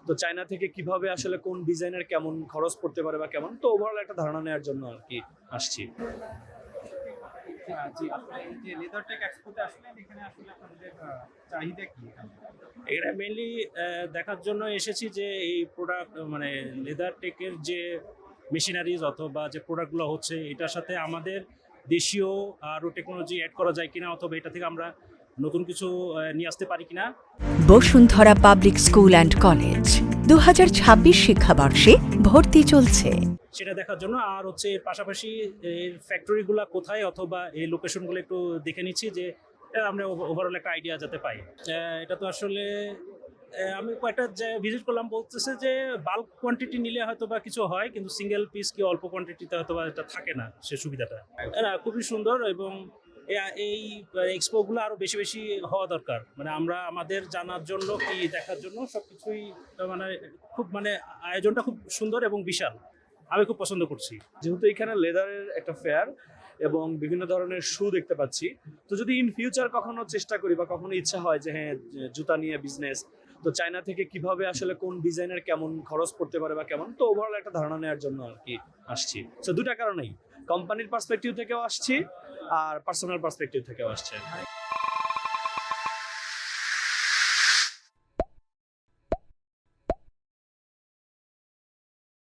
তো চায়না থেকে কিভাবে আসলে কোন ডিজাইনের কেমন খরচ পড়তে পারে বা কেমন, তো ওভারঅল একটা ধারণা নেওয়ার জন্য আর কি আসছি। জি, আপনি এই যে লেদার টেক এক্সপোতে আসলেন, এখানে আসলে আপনাদের চাহিদা কি এখানে? এখানে মেইনলি দেখার জন্য এসেছি যে এই প্রোডাক্ট মানে লেদার টেকের যে মেশিনারিজ অথবা যে প্রোডাক্টগুলো হচ্ছে এটার সাথে আমাদের দেশীয় আরও টেকনোলজি অ্যাড করা যায় কিনা, অথবা এটা থেকে আমরা নতুন কিছু নিয়ে আসতে পারি কিনা। Bashundhara public school and college 2026 শিক্ষাবর্ষে ভর্তি চলছে। সেটা দেখার জন্য আর হচ্ছে এর পাশাপাশি এর ফ্যাক্টরিগুলো কোথায় অথবা এই লোকেশনগুলো একটু দেখে নিচ্ছি, যে আমরা ওভারঅল একটা আইডিয়া যাতে পাই। এটা তো আসলে আমি কয়েকটা ভিজিট করলাম, বলতেছে যে বাল্ক কোয়ান্টিটি নিলে হয়তো বা কিছু হয়, কিন্তু সিঙ্গেল পিস কি অল্প কোয়ান্টিটিতে হয়তো বা এটা থাকে না সে সুবিধাটা। না, খুবই সুন্দর, এবং এই এক্সপোগুলো আরো বেশি বেশি হওয়া দরকার। মানে আমরা আমাদের জানার জন্য কি দেখার জন্য সবকিছুই মানে খুব মানে আয়োজনটা খুব সুন্দর এবং বিশাল, আমি খুব পছন্দ করছি। যেহেতু এখানে লেদারের একটা ফেয়ার এবং বিভিন্ন ধরনের শু দেখতে পাচ্ছি, তো যদি ইন ফিউচার কখনো চেষ্টা করি বা কখনো ইচ্ছা হয় যে হ্যাঁ জুতা নিয়ে বিজনেস, তো চায়না থেকে কিভাবে আসলে কোন ডিজাইনের কেমন খরচ পড়তে পারে বা কেমন, তো ওভারঅল একটা ধারণা নেওয়ার জন্য আর কি আসছি। তো দুটা কারণেই, কোম্পানির পার্সপেক্টিভ থেকেও আসছি আর পার্সোনাল পার্সপেক্টিভ থেকেও আসছে।